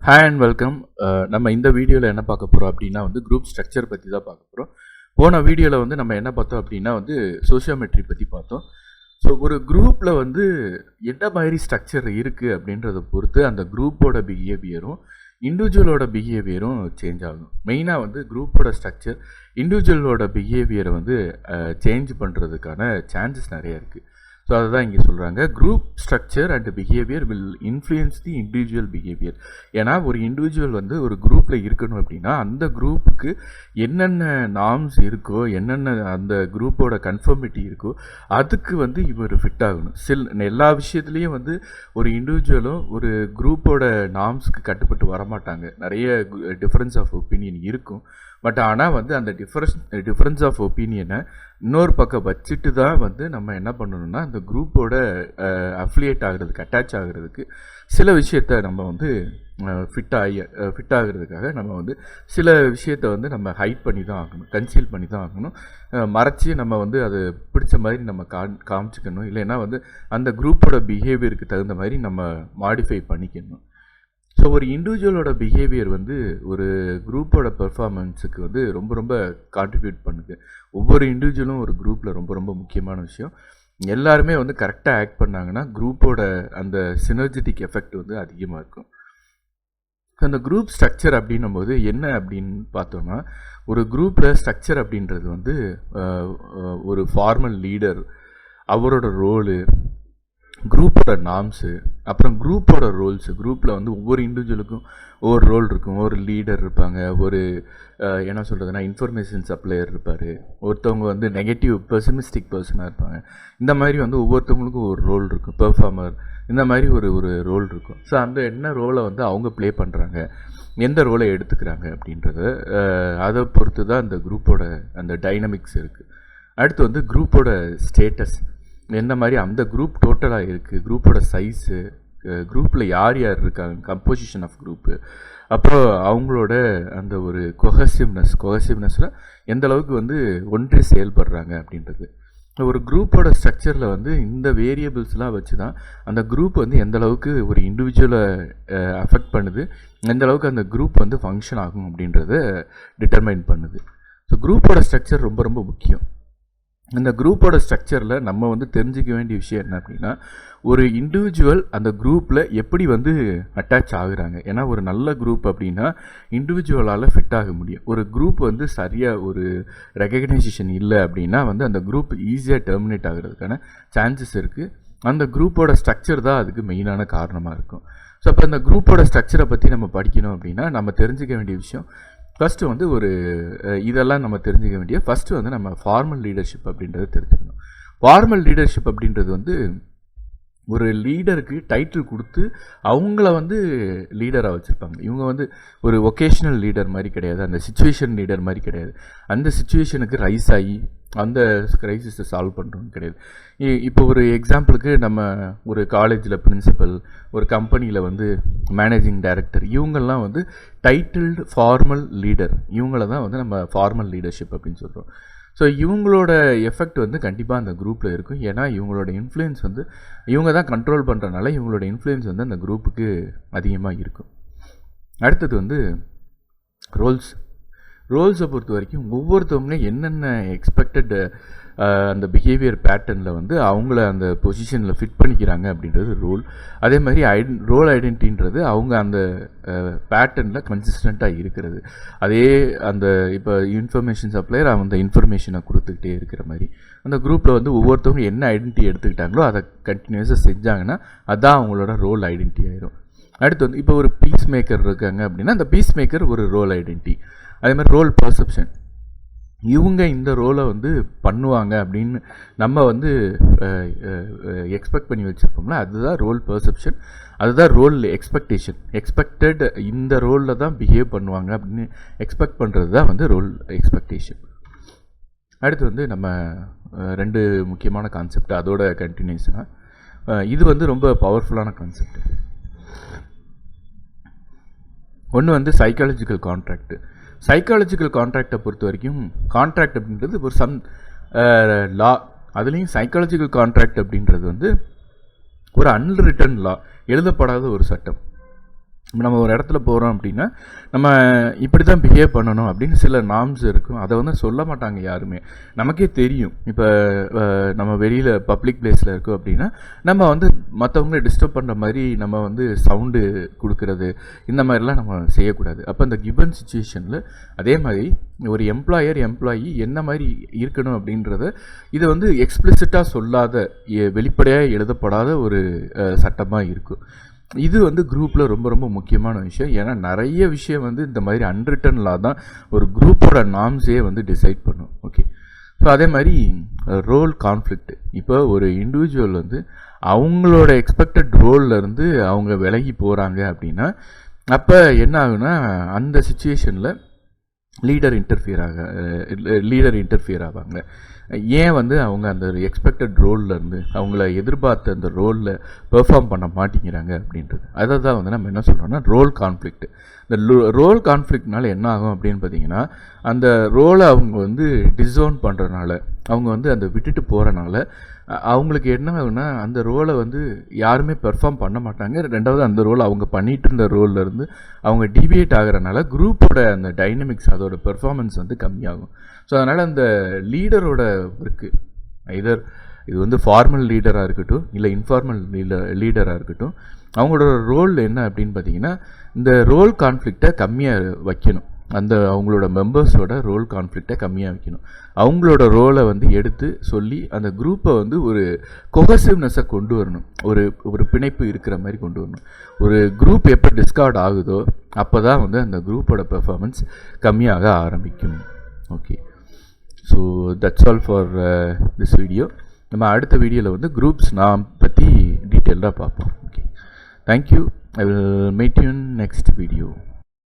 Hi and welcome. நம்ம இந்த வீடியோவில் என்ன பார்க்க போகிறோம் அப்படின்னா குரூப் ஸ்ட்ரக்சர் பற்றி தான் பார்க்க போகிறோம். போன வீடியோவில் நம்ம என்ன பார்த்தோம் அப்படின்னா சோஷியோமெட்ரி பற்றி பார்த்தோம். ஸோ ஒரு குரூப்பில் என்ன மாதிரி ஸ்ட்ரக்சர் இருக்குது அப்படின்றத பொறுத்து அந்த குரூப்போட பிஹேவியரும் இண்டிவிஜுவலோட பிஹேவியரும் சேஞ்ச் ஆகும். மெயினாக குரூப்போட ஸ்ட்ரக்சர் இண்டிவிஜுவலோட பிஹேவியரை சேஞ்ச் பண்ணுறதுக்கான சான்சஸ் நிறைய இருக்குது. ஸோ அதை தான் இங்கே சொல்கிறாங்க. Group structure and behaviour will influence the individual behaviour. ஏன்னா ஒரு இண்டிவிஜுவல் ஒரு குரூப்பில் இருக்கணும் அப்படின்னா அந்த குரூப்புக்கு என்னென்ன நார்ம்ஸ் இருக்கோ, என்னென்ன அந்த குரூப்போட கன்ஃபர்மிட்டி இருக்கோ அதுக்கு இவர் ஃபிட் ஆகணும். எல்லா விஷயத்துலேயும் ஒரு இண்டிவிஜுவலும் ஒரு குரூப்போட நார்ம்ஸ்க்கு கட்டுப்பட்டு வரமாட்டாங்க. நிறைய டிஃப்ரென்ஸ் ஆஃப் ஒப்பீனியன் இருக்கும். பட் ஆனால் அந்த டிஃப்ரென்ஸ் ஆஃப் ஒப்பீனியனை இன்னொரு பக்கம் வச்சுட்டு தான் நம்ம என்ன பண்ணணும்னா அந்த குரூப்போட அஃபிலியேட் ஆகிறதுக்கு, அட்டாச் ஆகிறதுக்கு சில விஷயத்த நம்ம ஃபிட் ஆகிறதுக்காக நம்ம சில விஷயத்த நம்ம ஹைட் பண்ணி தான் ஆகணும், கன்சீல் பண்ணி தான் ஆகணும். மறைச்சி நம்ம அது பிடிச்ச மாதிரி நம்ம காமிச்சிக்கணும். இல்லைன்னா அந்த குரூப்போட பிஹேவியருக்கு தகுந்த மாதிரி நம்ம மாடிஃபை பண்ணிக்கணும். ஸோ ஒரு இண்டிவிஜுவலோட பிஹேவியர் ஒரு குரூப்போட பெர்ஃபார்மன்ஸுக்கு ரொம்ப ரொம்ப கான்ட்ரிபியூட் பண்ணுது. ஒவ்வொரு இண்டிவிஜுவலும் ஒரு குரூப்பில் ரொம்ப ரொம்ப முக்கியமான விஷயம். எல்லாருமே கரெக்டாக ஆக்ட் பண்ணாங்கன்னா குரூப்போட அந்த சினர்ஜெட்டிக் எஃபெக்ட் அதிகமாக இருக்கும். அந்த குரூப் ஸ்ட்ரக்சர் அப்படின்னும் போது என்ன அப்படின்னு பார்த்தோம்னா, ஒரு குரூப்பில் ஸ்ட்ரக்சர் அப்படின்றது ஒரு ஃபார்மல் லீடர், அவரோட ரோலு, குரூப்போட நார்ம்ஸு, அப்புறம் குரூப்போட ரோல்ஸு. குரூப்பில் ஒவ்வொரு இண்டிவிஜுவலுக்கும் ஒவ்வொரு ரோல் இருக்கும். ஒரு லீடர் இருப்பாங்க, ஒரு என்ன சொல்கிறதுனா இன்ஃபர்மேஷன் சப்ளையர் இருப்பார், ஒருத்தவங்க நெகட்டிவ் பெர்சிமிஸ்டிக் பர்சனாக இருப்பாங்க. இந்த மாதிரி ஒவ்வொருத்தவங்களுக்கும் ஒரு ரோல் இருக்கும். பெர்ஃபார்மர், இந்த மாதிரி ஒரு ரோல் இருக்கும். ஸோ அந்த என்ன ரோலை அவங்க ப்ளே பண்ணுறாங்க, எந்த ரோலை எடுத்துக்கிறாங்க அப்படின்றத அதை பொறுத்து தான் அந்த குரூப்போட அந்த டைனமிக்ஸ் இருக்குது. அடுத்து குரூப்போட ஸ்டேட்டஸ், எந்த மாதிரி அந்த குரூப் டோட்டலாக இருக்குது, குரூப்போட சைஸு, குரூப்பில் யார் யார் இருக்காங்க, கம்போசிஷன் ஆஃப் குரூப்பு, அப்புறம் அவங்களோட அந்த ஒரு கொஹசிவ்னஸில் எந்த அளவுக்கு ஒன்றே செயல்படுறாங்க அப்படின்றது. ஒரு குரூப்போட ஸ்ட்ரக்சரில் இந்த வேரியபிள்ஸ்லாம் வச்சு தான் அந்த குரூப் எந்த அளவுக்கு ஒரு இண்டிவிஜுவலை அஃபெக்ட் பண்ணுது, எந்த அளவுக்கு அந்த குரூப் ஃபங்க்ஷன் ஆகும் அப்படின்றத டிட்டர்மைன் பண்ணுது. ஸோ குரூப்போட ஸ்ட்ரக்சர் ரொம்ப ரொம்ப முக்கியம். இந்த குரூப்போட ஸ்ட்ரக்சரில் நம்ம தெரிஞ்சிக்க வேண்டிய விஷயம் என்ன அப்படின்னா, ஒரு இண்டிவிஜுவல் அந்த குரூப்பில் எப்படி அட்டாச் ஆகுறாங்க. ஏன்னா ஒரு நல்ல குரூப் அப்படின்னா இண்டிவிஜுவலால் ஃபிட் ஆக முடியும். ஒரு குரூப் சரியாக ஒரு ரெகக்னைசேஷன் இல்லை அப்படின்னா அந்த குரூப் ஈஸியாக டெர்மினேட் ஆகிறதுக்கான சான்சஸ் இருக்குது. அந்த குரூப்போட ஸ்ட்ரக்சர் தான் அதுக்கு மெயினான காரணமாக இருக்கும். ஸோ அப்போ அந்த குரூப்போட ஸ்ட்ரக்சரை பற்றி நம்ம படிக்கணும் அப்படின்னா நம்ம தெரிஞ்சிக்க வேண்டிய விஷயம் ஃபஸ்ட்டு ஒரு இதெல்லாம் நம்ம தெரிஞ்சுக்க வேண்டிய ஃபஸ்ட்டு நம்ம ஃபார்மல் லீடர்ஷிப் அப்படின்றத தெரிஞ்சுக்கணும். ஃபார்மல் லீடர்ஷிப் அப்படின்றது ஒரு லீடருக்கு டைட்டில் கொடுத்து அவங்கள லீடராக வச்சுருப்பாங்க. இவங்க ஒரு ஒகேஷ்னல் லீடர் மாதிரி கிடையாது, அந்த சிச்சுவேஷன் லீடர் மாதிரி கிடையாது. அந்த சிச்சுவேஷனுக்கு ரைஸ் ஆகி அந்த க்ரைசிஸை சால்வ் பண்ணுறோன்னு கிடையாது. இப்போ ஒரு எக்ஸாம்பிளுக்கு நம்ம ஒரு காலேஜில் பிரின்சிபல், ஒரு கம்பெனியில் மேனேஜிங் டைரக்டர், இவங்கெல்லாம் டைட்டில்டு ஃபார்மல் லீடர். இவங்கள தான் நம்ம ஃபார்மல் லீடர்ஷிப் அப்படின்னு சொல்கிறோம். ஸோ இவங்களோட எஃபெக்ட் கண்டிப்பாக அந்த குரூப்பில் இருக்கும். ஏன்னா இவங்களோட இன்ஃப்ளூயன்ஸ் இவங்க தான் கண்ட்ரோல் பண்ணுறதுனால இவங்களோட இன்ஃப்ளூயன்ஸ் அந்த குரூப்புக்கு அதிகமாக இருக்கும். அடுத்தது ரோல்ஸை பொறுத்த வரைக்கும் ஒவ்வொருத்தவங்க என்னென்ன எக்ஸ்பெக்டட் அந்த பிஹேவியர் பேட்டர்னில் அவங்கள அந்த பொசிஷனில் ஃபிட் பண்ணிக்கிறாங்க அப்படின்றது ரோல். அதே மாதிரி ரோல் ஐடென்டின்றது அவங்க அந்த பேட்டர்னில் கன்சிஸ்டண்ட்டாக இருக்கிறது. அதே அந்த இப்போ இன்ஃபர்மேஷன் சப்ளையர் அந்த இன்ஃபர்மேஷனை கொடுத்துக்கிட்டே இருக்கிற மாதிரி அந்த குரூப்பில் ஒவ்வொருத்தவங்க என்ன ஐடென்டிட்டி எடுத்துக்கிட்டாங்களோ அதை கண்டினியூஸாக செஞ்சாங்கன்னா அதுதான் அவங்களோட ரோல் ஐடென்டிட்டி ஆயிடும். அடுத்து இப்போ ஒரு பீஸ் மேக்கர் இருக்காங்க அப்படின்னா அந்த பீஸ் மேக்கர் ஒரு ரோல் ஐடென்டிட்டி. அதே மாதிரி ரோல் பர்செப்ஷன், இவங்க இந்த ரோலை பண்ணுவாங்க அப்படின்னு நம்ம எக்ஸ்பெக்ட் பண்ணி வச்சுருப்போம்ல, அதுதான் ரோல் பர்செப்ஷன். அதுதான் ரோல் எக்ஸ்பெக்டட் இந்த ரோலில் தான் பிஹேவ் பண்ணுவாங்க அப்படின்னு எக்ஸ்பெக்ட் பண்ணுறது தான் ரோல் எக்ஸ்பெக்டேஷன். அடுத்து நம்ம ரெண்டு முக்கியமான கான்செப்ட், அதோட கண்டினியூஷனாக இது ரொம்ப பவர்ஃபுல்லான கான்செப்ட். ஒன்று சைக்காலஜிக்கல் கான்ட்ராக்ட். சைக்காலஜிக்கல் கான்ட்ராக்டை பொறுத்த வரைக்கும் கான்ட்ராக்ட் அப்படின்றது ஒரு லா. அதுலேயும் சைக்காலஜிக்கல் கான்ட்ராக்ட் அப்படின்றது ஒரு அன்ரிட்டன் லா, எழுதப்படாத ஒரு சட்டம். நம்ம ஒரு இடத்துல போகிறோம் அப்படின்னா நம்ம இப்படி தான் பிஹேவ் பண்ணணும் அப்படின்னு சில நார்ம்ஸ் இருக்கும். அதை வந்து சொல்ல மாட்டாங்க யாருமே. நமக்கே தெரியும். இப்போ நம்ம வெளியில் பப்ளிக் பிளேஸில் இருக்கோம் அப்படின்னா நம்ம வந்து மற்றவங்கள டிஸ்டர்ப் பண்ணுற மாதிரி நம்ம வந்து சவுண்டு கொடுக்கறது இந்த மாதிரிலாம் நம்ம செய்யக்கூடாது. அப்போ இந்த கிவன் சுச்சுவேஷனில் அதே மாதிரி ஒரு எம்ப்ளாயி என்ன மாதிரி இருக்கணும் அப்படின்றத இதை வந்து எக்ஸ்பிளிசிட்டாக சொல்லாத வெளிப்படையாக எழுதப்படாத ஒரு சட்டமாக இருக்கும். இது வந்து குரூப்பில் ரொம்ப ரொம்ப முக்கியமான விஷயம். ஏன்னா நிறைய விஷயம் வந்து இந்த மாதிரி அன்ரிட்டன் லா தான் ஒரு குரூப்போட நார்ம்ஸே வந்து டிசைட் பண்ணும். ஓகே, ஸோ அதே மாதிரி ரோல் கான்ஃப்ளிக்ட். இப்போ ஒரு இண்டிவிஜுவல் வந்து அவங்களோட எக்ஸ்பெக்டட் ரோல்லேருந்து அவங்க விலகி போகிறாங்க அப்படின்னா அப்போ என்ன ஆகுனா அந்த சுச்சுவேஷனில் லீடர் இன்டர்ஃபியர் ஆவாங்க. ஏன் வந்து அவங்க அந்த எக்ஸ்பெக்டட் ரோல்லேருந்து அவங்கள எதிர்பார்த்த அந்த ரோலில் பெர்ஃபார்ம் பண்ண மாட்டேங்கிறாங்க அப்படின்றது. அதை தான் வந்து நம்ம என்ன சொல்கிறோம்னா ரோல் கான்ஃப்ளிக்ட். இந்த ரோல் கான்ஃப்ளிக்ட்னால என்ன ஆகும் அப்படின்னு பார்த்தீங்கன்னா அந்த ரோலை அவங்க வந்து டிஸோன் பண்ணுறனால அவங்க வந்து அந்த விட்டுட்டு போகிறனால அவங்களுக்கு என்ன ஆகுனா அந்த ரோலை வந்து யாருமே பெர்ஃபார்ம் பண்ண மாட்டாங்க. ரெண்டாவது அந்த ரோல் அவங்க பண்ணிகிட்டு இருந்த ரோல்லேருந்து அவங்க டிவியேட் ஆகிறனால குரூப்போட அந்த டைனமிக்ஸ் அதோட பெர்ஃபார்மன்ஸ் வந்து கம்மியாகும். ஸோ அதனால் அந்த லீடரோட ஒர்க்கு இதர் இது வந்து ஃபார்மல் லீடராக இருக்கட்டும் இல்லை இன்ஃபார்மல் லீடராக இருக்கட்டும் அவங்களோட ரோல் என்ன அப்படின்னு பார்த்தீங்கன்னா இந்த ரோல் கான்ஃப்ளிக்டை கம்மியாக வைக்கணும். அந்த அவங்களோட மெம்பர்ஸோட ரோல் கான்ஃப்ளிக்டை கம்மியாக வைக்கணும். அவங்களோட ரோலை வந்து எடுத்து சொல்லி அந்த குரூப்பை வந்து ஒரு கொஹசிவ்னஸை கொண்டு வரணும். ஒரு பிணைப்பு இருக்கிற மாதிரி கொண்டு வரணும். ஒரு குரூப் எப்போ டிஸ்கார்ட் ஆகுதோ அப்போ தான் வந்து அந்த குரூப்போட பெர்ஃபார்மன்ஸ் கம்மியாக ஆரம்பிக்கும். Okay, so that's all for this video. நம்ம அடுத்த வீடியோவில் வந்து குரூப்ஸ் நாம் பற்றி டீட்டெயில்டாக பார்ப்போம். Okay, thank you. I will meet you in next video.